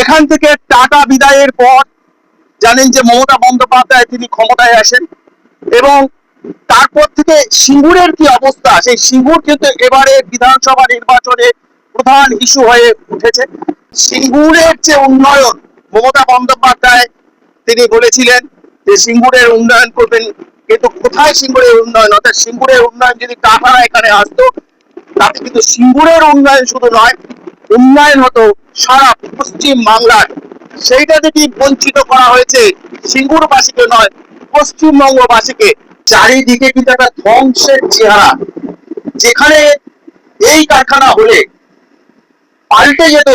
এখান থেকে টাটা বিদায়ের পর জানেন যে মমতা বন্দ্যোপাধ্যায় তিনি ক্ষমতায় আসেন এবং তারপর থেকে সিঙ্গুরের কি অবস্থা, সেই সিঙ্গুর কিন্তু এবারে বিধানসভা নির্বাচনে প্রধান ইস্যু হয়ে উঠেছে। সিঙ্গুরের যে উন্নয়ন মমতা বন্দ্যোপাধ্যায় তিনি বলেছিলেন যে সিঙ্গুরের উন্নয়ন করবেন, কিন্তু কোথায় সিঙ্গুরের উন্নয়ন? অর্থাৎ সিঙ্গুরের উন্নয়ন যদি টাকারা এখানে আসতো তাতে কিন্তু সিঙ্গুরের উন্নয়ন শুধু নয়, উন্নয়ন হতো সারা পশ্চিম বাংলার। সেইটা যদি বঞ্চিত করা হয়েছে সিঙ্গুরবাসীকে নয়, পশ্চিমবঙ্গবাসীকে। চারিদিকে কিন্তু একটা ধ্বংসের চেহারা, যেখানে এই কারখানা হলে পাল্টে যেত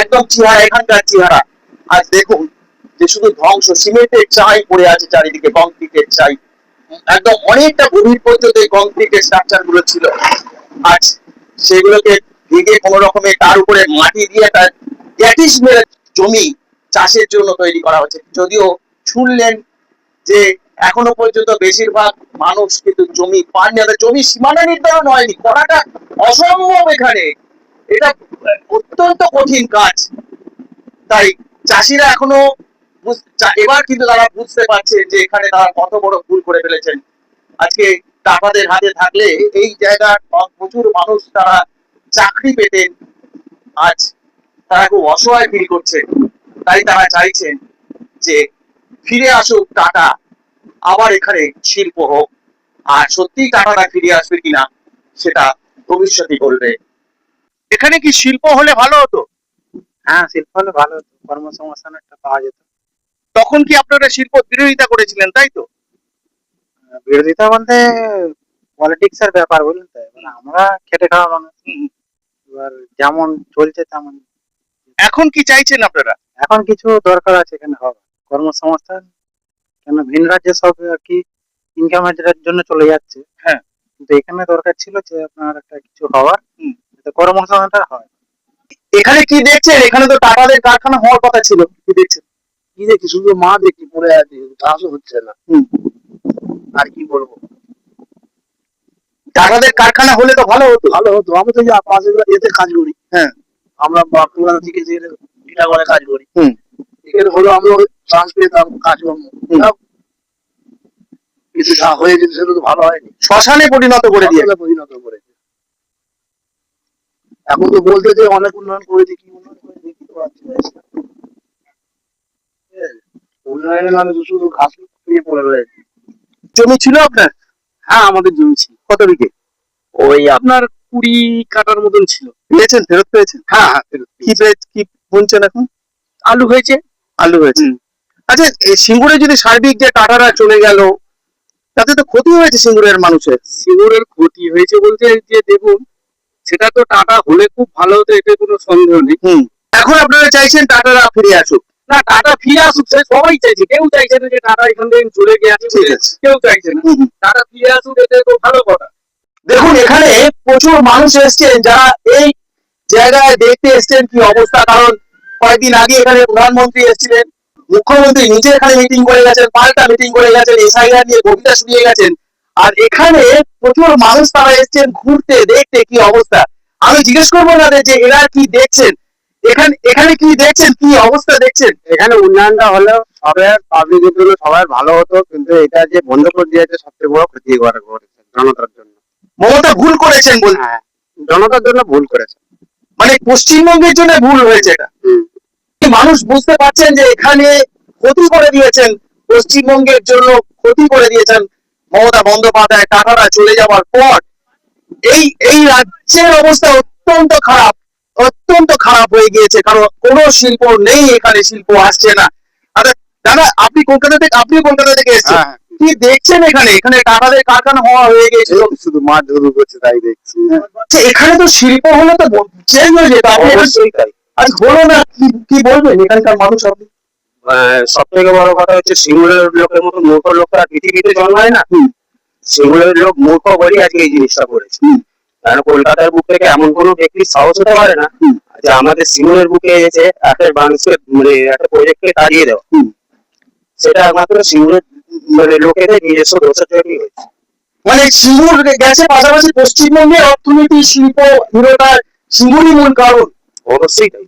একদম চেহারা, এখানকার চেহারা। আজ দেখুন যে শুধু ধ্বংস, সিমেন্টের চাই পড়ে আছে চারিদিকে, কংক্রিটের চাই, একদম অনেকটা গভীর পর্যন্ত এই কংক্রিটের স্ট্রাকচার গুলো ছিল। আজ সেগুলোকে ভেঙে কোনো রকমে তার উপরে মাটি দিয়ে তার গ্যাটিস মেরে জমি চাষের জন্য তৈরি করা হচ্ছে। যদিও শুনলেন যে এখনো পর্যন্ত বেশিরভাগ মানুষ কিন্তু জমি পাননি, জমি সীমানা নির্ধারণ হয়নি, করাটা অসম্ভব এখানে। এটা অত্যন্ত কঠিন কাজ। তাই চাষিরা এখনো এবার কিন্তু তারা বুঝতে পারছে যে এখানে তারা কত বড় ভুল করে ফেলেছেন। আজকে টাকাদের হাতে থাকলে এই জায়গার প্রচুর মানুষ তারা চাকরি পেতেন, আজ তারা খুব অসহায় ফিল করছে। তাই তারা চাইছেন যে ফিরে আসুক টাটা, আবার এখানে শিল্প হোক। আর সত্যি টাকাটা ফিরে আসবে কিনা সেটা ভবিষ্যৎই বলবে। এখানে কি শিল্প হলে ভালো হতো? হ্যাঁ, শিল্প হলে ভালো হতো, কর্মসংস্থান একটা পাওয়া যেত। তখন কি আপনারা শিল্প বিরোধিতা করেছিলেন, তাই তো? বিরোধিতা বলতে পলিটিক্স এর ব্যাপার, বুঝলেন তো। এবার আমরা খেটে খাওয়া মানুষ, এবার যেমন চলছে তেমন। এখন কি চাইছেন আপনারা? এখন কিছু দরকার আছে এখানে হবে কর্মসংস্থান, কেন ভিন রাজ্যে সব আর কি ইনকামের জন্য চলে যাচ্ছে। হ্যাঁ, কিন্তু এখানে দরকার ছিল যে আপনার একটা কিছু হওয়ার, কর্মসংস্থানটা হয়। এখানে কি দেখছেন? এখানে তো টাটাদের কারখানা হওয়ার কথা ছিল, কি দেখছেন? কি দেখি, শুধু মা দেখি পড়ে আছে, কাজও হচ্ছে না। আর কি বলবো, টাটাদের কারখানা হলে তো ভালো হতো। ভালো হতো। আমি তো পাশে এতে কাজ করি। হ্যাঁ, আমরা পুরানো থেকে যে টিটাগড়ে কাজ করি, এখানে হলো আমরা চান্স পেতাম কাজকর্ম, কিন্তু যা হয়েছে সেটা তো ভালো হয়নি। শ্মশানে পরিণত করে দিয়ে পরিণত করেছে। এখন তো বলতে যে অনেক উন্নয়ন করেছে, কি উন্নয়ন করেছে দেখতে পাচ্ছি না। উন্নয়নের নামে তো শুধু ঘাস পেয়ে পড়ে রয়েছে। জমি ছিল আপনার? হ্যাঁ, আমাদের জমি ছিল। কত বিঘে? ওই আপনার 20 কাঠার মতন ছিল। পেয়েছেন? ফেরত পেয়েছেন? হ্যাঁ হ্যাঁ, ফেরত। কি বুনছেন এখন? আলু হয়েছে। আলু হয়েছে। আচ্ছা, সিঙ্গুরে যদি সার্বিক যে টাটারা চলে গেল, তাতে তো ক্ষতি হয়েছে সিঙ্গুরের মানুষের। সিঙ্গুরের ক্ষতি হয়েছে বলতে যে দেখুন, সেটা তো টাটা হলে খুব ভালো হতো, এতে কোনো সন্দেহ নেই। এখন আপনারা চাইছেন টাটারা ফিরে আসুক? না, টাটা ফিরে আসুক সে সবাই চাইছে, কেউ চাইছে না যে টাটা এখান থেকে চলে গেছে, কেউ চাইছে না। টাটা ফিরে আসুক, এতে তো ভালো কথা। দেখুন এখানে প্রচুর মানুষ এসছেন যারা এই জায়গায় দেখতে এসছেন কি অবস্থা। কারণ কয়েকদিন আগে এখানে প্রধানমন্ত্রী এসেছিলেন, মুখ্যমন্ত্রী নিজে এখানে মিটিং করে গেছেন, পাল্টা মিটিং করে গেছেন, এসআইআর নিয়ে কবিতা শুনিয়ে গেছেন। আর এখানে প্রচুর মানুষ তারা এসছেন ঘুরতে, দেখতে কি অবস্থা। আমি জিজ্ঞেস করবো না যে এরা কি দেখছেন, এখানে কি দেখছেন, কি অবস্থা দেখছেন? এখানে উন্নয়নটা হলেও সবার পাবলিকের জন্য সবার ভালো হতো, কিন্তু এটা যে বন্ধ করে দিয়েছে সবচেয়ে বড় ক্ষতি করেছে জনতার জন্য। মমতা ভুল করেছেন বল? হ্যাঁ, জনতার জন্য ভুল করেছে, মানে পশ্চিমবঙ্গের জন্য ভুল হয়েছে এটা। মানুষ বুঝতে পারছেন যে এখানে ক্ষতি করে দিয়েছেন, পশ্চিমবঙ্গের জন্য ক্ষতি করে দিয়েছেন মমতা বন্দ্যোপাধ্যায় টাটারা চলে যাওয়ার পর। এই রাজ্যের অবস্থা অত্যন্ত খারাপ হয়ে গিয়েছে, কারণ কোনো শিল্প নেই এখানে, শিল্প আসছে না। আচ্ছা দাদা, আপনিও কলকাতা থেকে এসেছেন, কি দেখছেন এখানে? এখানে টাটাদের কারখানা হওয়া হয়ে গেছে, শুধু মাছ ধরু করছে তাই দেখছি। এখানে তো শিল্প হলে তো চেঞ্জ হয়ে যেত। আজ হলো না, কি বলবেন এখানকার মানুষ? আপনি সব থেকে বড় কথা হচ্ছে সিঙ্গুরের লোকের মতো মূর্খ লোকরা পৃথিবীতে জন্মায় না। সিঙ্গুরের লোক মূর্খ বলেই আজকে এই জিনিসটা করেছে। কারণ কলকাতার বুক থেকে এমন কোনো ব্যক্তির সাহস হতে পারে না যে আমাদের সিঙ্গুরের বুকে এসে একটা মানুষকে মানে একটা প্রজেক্টকে তাড়িয়ে দেওয়া। সেটা একমাত্র সিঙ্গুরের মানে লোকেদের নিজস্ব দোষের জন্যই হয়েছে। মানে সিঙ্গুর গেছে, পাশাপাশি পশ্চিমবঙ্গের অর্থনীতি, শিল্প হিরোটার সিঙ্গুরই মূল কারণ। অবশ্যই তাই।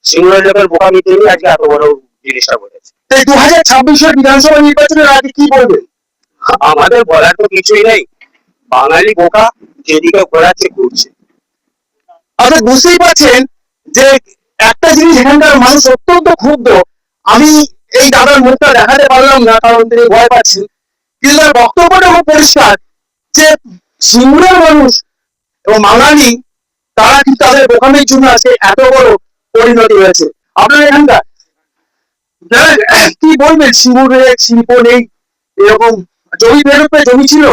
সিঙ্গুরের লোকের বোকামি তৈরি আজকে এত বড় জিনিসটা করেছে। তাই 2026-এর বিধানসভা নির্বাচনের আগে কি বলবেন? আমাদের বলার তো কিছুই নেই, বাঙালি বোকা, যেদিকে ঘোরাচ্ছে ঘুরছে। অর্থাৎ বুঝতেই পারছেন যে একটা জিনিস এখানকার মানুষ অত্যন্ত ক্ষুব্ধ। আমি এই দাদার মুখটা দেখাতে পারলাম না কারণ তিনি ভয় পাচ্ছেন, কিন্তু তার বক্তব্যটা খুব পরিষ্কার যে সিঙ্গুরের মানুষ এবং বাঙালি তারা কিন্তু তাদের বোকামির জন্য আজকে এত বড় পরিণতি হয়েছে। আপনার এখানকার কি বলবেন? সিঙ্গুরে শিল্প নেই, এরকম জমি বেরোতে জমি ছিল,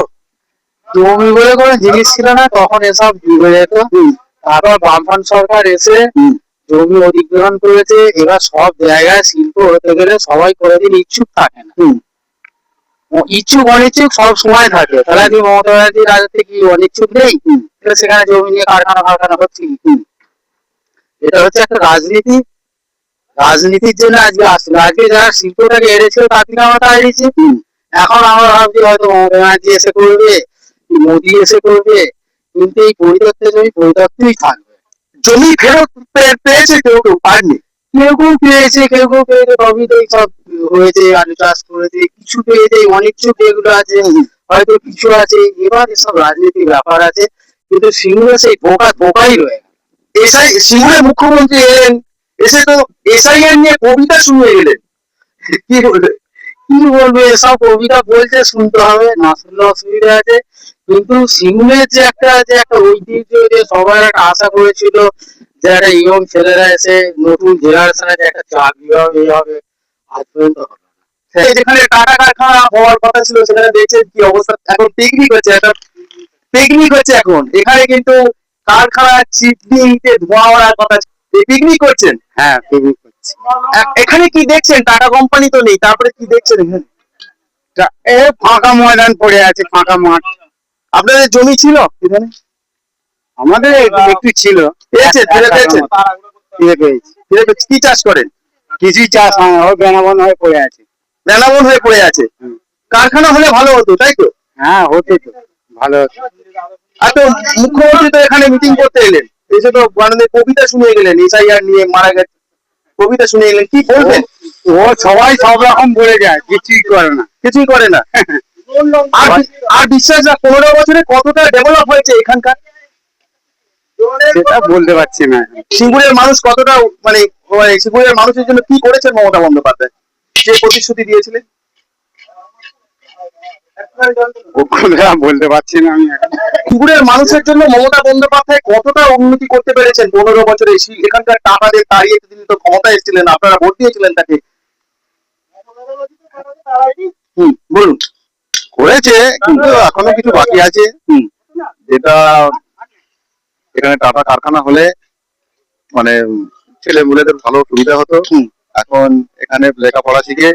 জমি বলে কোনো জিনিস ছিল না, তখন এসব হয়ে যেত। তারপর বামফ্রন্ট সরকার এসে জমি অধিগ্রহণ করেছে। এবার সব জায়গায় শিল্প হতে গেলে সবাই কোনোদিন ইচ্ছুক থাকে না, ইচ্ছুক অনিচ্ছুক সব সময় থাকে। তাহলে কি মমতা ব্যানার্জির রাজত্বে কি অনিচ্ছুক নেই? তাহলে সেখানে জমি নিয়ে কারখানা হচ্ছে কি? এটা হচ্ছে একটা রাজনীতি, রাজনীতির জন্য আজকে আসছিল। আজকে যারা শিল্পটাকে এড়েছিল তার থেকে আমরা তাড়িয়েছি। এখন আমরা ভাবছি হয়তো মমতা ব্যানার্জি এসে করবে, মোদী এসে করবে, কিন্তু এই পরিত্যক্ত জমি পরিত্যক্তই থাকবে। জমি ফেরত পেয়েছে, কেউ কেউ পায়নি। কেউ কেউ পেয়েছে, কেউ কেউ পেয়েছে, তবেই তো সব হয়েছে। আলু চাষ করেছে, কিছু পেয়েছে, অনিচ্ছুক যেগুলো আছে হয়তো কিছু আছে। এবার এসব রাজনীতির ব্যাপার আছে, কিন্তু সিঙ্গুরে সেই বোকাই রয়ে গেল। এসআই সিঙ্গুরের মুখ্যমন্ত্রী এলেন, এসে তো এসআইআর নিয়ে কবিতা শুনিয়ে গেলেন। কি বলবে? কি বলবে, এসব কবিতা বলছে, শুনতে হবে, না শুনলে অসুবিধা আছে। কিন্তু সিঙ্গুরের যে একটা ঐতিহ্য, যে সবাই একটা আশা করেছিল যে একটা ইয়ং ছেলেরা এসে নতুন জেনারেশনের একটা চাকরি হবে, এই হবে, আজ পর্যন্ত হলো না। এই যেখানে টাটা কারখানা হওয়ার কথা ছিল সেখানে দেখছেন কি অবস্থা, এখন পিকনিক হচ্ছে, একটা পিকনিক হচ্ছে এখন এখানে, কিন্তু কারখানা চিমনিতে ধোঁয়া ওড়ার কথা। পিকনিক করছেন? হ্যাঁ, পিকনিক করছে। এখানে কি দেখছেন? টাটা কোম্পানি তো নেই, তারপরে কি দেখছেন এখানে? এ ফাঁকা ময়দান পড়ে আছে, ফাঁকা মাঠ। আপনাদের জমি ছিল এখানে? আমাদের একটু ছিল। পেয়েছে, ফিরে পেয়েছেন? ফিরে পেয়েছি। ফিরে পেয়েছে। কি চাষ করেন? কিছুই চাষ হয় না, ওই বেনাবন হয়ে পড়ে আছে। বেনাবন হয়ে পড়ে আছে। কারখানা হলে ভালো হতো, তাই তো? হ্যাঁ, হতো তো, ভালো হতো। আর তো মুখ্যমন্ত্রী তো এখানে মিটিং করতে এলেন, এসে তো মানে কবিতা শুনিয়ে গেলেন, এসআইআর নিয়ে মারা গেছে, কবিতা শুনিয়ে গেলেন। কি বলবেন? ও সবাই সব রকম বলে যায়, কিছুই করে না। কিছুই করে না। আর বিশ্বাস না 15 বছরে কতটা ডেভেলপ হয়েছে এখানকার? সেটা বলতে পারছি না। সিঙ্গুরের মানুষ কতটা মানে সিঙ্গুরের মানুষের জন্য কি করেছেন মমতা বন্দ্যোপাধ্যায়, যে প্রতিশ্রুতি দিয়েছিলেন? ওগুলো বলতে পারছি না আমি এখন। সিঙ্গুরের মানুষের জন্য মমতা বন্দ্যোপাধ্যায় কতটা উন্নতি করতে পেরেছেন 15 বছরে? এখানকার টাকাদের তাড়িয়ে তিনি তো ক্ষমতায় এসেছিলেন, আপনারা ভোট দিয়েছিলেন তাকে। বলুন। করেছে, কিন্তু এখনো কিছু বাকি আছে। যেটা এখানে টাটা কারখানা হলে মানে ছেলে মেয়েদের ভালো সুবিধা হতো। এখন এখানে লেখাপড়া শিখে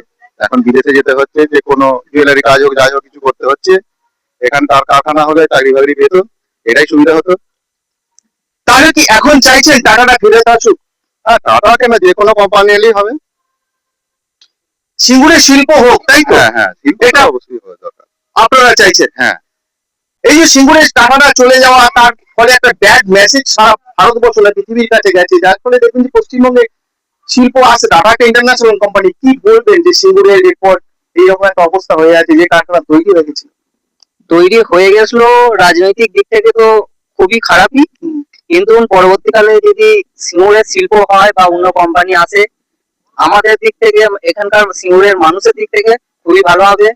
এখন বিদেশে যেতে হচ্ছে, যে কোনো জুয়েলারি কাজ হোক যাই হোক কিছু করতে হচ্ছে। এখানে তার কারখানা হলে চাকরি বাকরি পেত, এটাই সুবিধা হতো। তাহলে কি এখন চাইছেন টাকাটা ফেরত আসুক? আর টাটা কেন, যে কোনো কোম্পানি এলেই হবে। সিঙ্গুরের শিল্প হোক, তাই তো? হ্যাঁ হ্যাঁ, শিল্পটা এটা অবশ্যই হওয়া দরকার। আপনারা চাইছেন? হ্যাঁ। এই যে সিঙ্গুরের টাকাটা চলে যাওয়া, তার ফলে একটা ব্যাড মেসেজ সারা ভারতবর্ষ না পৃথিবীর কাছে গেছে, যার ফলে দেখুন যে পশ্চিমবঙ্গে শিল্প আছে, টাটা একটা ইন্টারন্যাশনাল কোম্পানি। কি বলবেন যে সিঙ্গুরের রিপোর্ট এইরকম একটা অবস্থা হয়ে আছে, যে কারখানা তৈরি হয়ে গেছিল? তৈরি হয়ে গেছিল, রাজনৈতিক দিক থেকে তো খুবই খারাপই, কিন্তু পরবর্তীকালে যদি সিঙ্গুরের শিল্প হয় বা অন্য কোম্পানি আসে, আমাদের দিক থেকে, এখানকার সিঙ্গুরের মানুষের দিক থেকে খুবই ভালো হবে।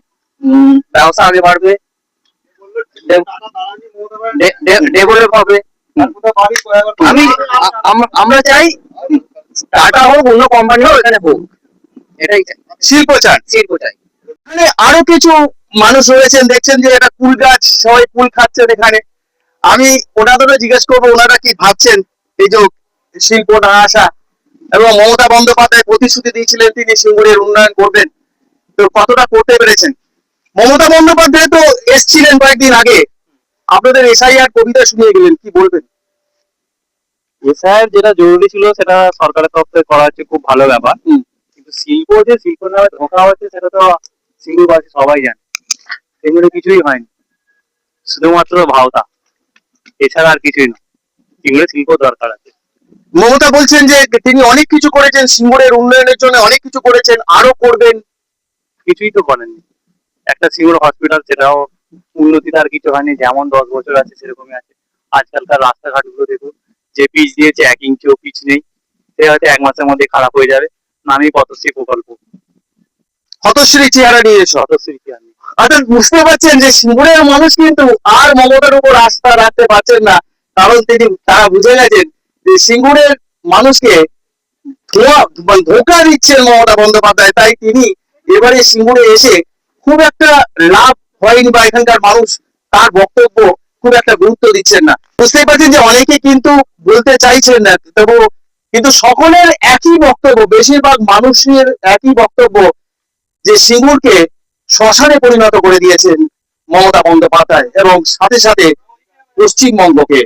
ব্যবসা আগে বাড়বে, ডেভেলপ হবে। আমরা চাই টাটা হোক, অন্য কোম্পানি হোক, এখানে হোক, এটাই চাই। শিল্প চান? শিল্প চাই। এখানে আরো কিছু মানুষ রয়েছেন, দেখছেন যে এটা কুল গাছ, সবাই কুল খাচ্ছেন এখানে। আমি ওনাদেরও জিজ্ঞেস করবো ওনারা কি ভাবছেন এই যে শিল্প না আসা, এবং মমতা বন্দ্যোপাধ্যায় প্রতিশ্রুতি দিয়েছিলেন তিনি সিঙ্গুরের উন্নয়ন করবেন, তো কতটা করতে পেরেছেন? মমতা বন্দ্যোপাধ্যায় তো এসছিলেন কয়েকদিন আগে, আপনাদের এসআইআর কবিতা শুনিয়ে গেলেন, কি বলবেন? এসআইআর যেটা জরুরি ছিল সেটা সরকারের তরফ থেকে করা হচ্ছে, খুব ভালো ব্যাপার। কিন্তু শিল্প নামে ধোঁকা হচ্ছে, সেটা তো সিঙ্গুরবাসী সবাই জানে। সেগুলো কিছুই হয়নি, শুধুমাত্র ভাওতা, এছাড়া আর কিছুই না। সিঙ্গুরে শিল্প দরকার আছে। মমতা বলছেন যে তিনি অনেক কিছু করেছেন, সিঙ্গুরের উন্নয়নের জন্য অনেক কিছু করেছেন, আরো করবেন। কিছুই তো করেননি। একটা সিঙ্গুর হসপিটাল, সেটাও উন্নতি তার কিছু হয়নি, যেমন 10 বছর আছে সেরকমই আছে। আজকালকার রাস্তাঘাট গুলো দেখুন, যে পিচ দিয়েছে 1 ইঞ্চিও পিচ নেই, সে হয়তো 1 মাসের মধ্যে খারাপ হয়ে যাবে। নামই পথশ্রী প্রকল্প, হতশ্রী চেহারা নিয়ে এসো। পথশ্রী কি আর নেই। অর্থাৎ বুঝতে পারছেন যে সিঙ্গুরের মানুষ কিন্তু আর মমতার উপর আস্থা রাখতে পারছেন না, কারণ তারা বুঝে গেছেন যে সিঙ্গুরের মানুষকে ধোঁকা দিচ্ছেন মমতা বন্দ্যোপাধ্যায়। তাই তিনি এবারে সিঙ্গুরে এসে খুব একটা লাভ হয়নি, বা এখানকার মানুষ তার বক্তব্য খুব একটা গুরুত্ব দিচ্ছেন না। বুঝতেই পারছেন যে অনেকে কিন্তু বলতে চাইছেন না, তবু কিন্তু সকলের একই বক্তব্য, বেশিরভাগ মানুষের একই বক্তব্য যে সিঙ্গুরকে শ্মশানে পরিণত করে দিয়েছেন মমতা বন্দ্যোপাধ্যায়, এবং সাথে সাথে পশ্চিমবঙ্গকে।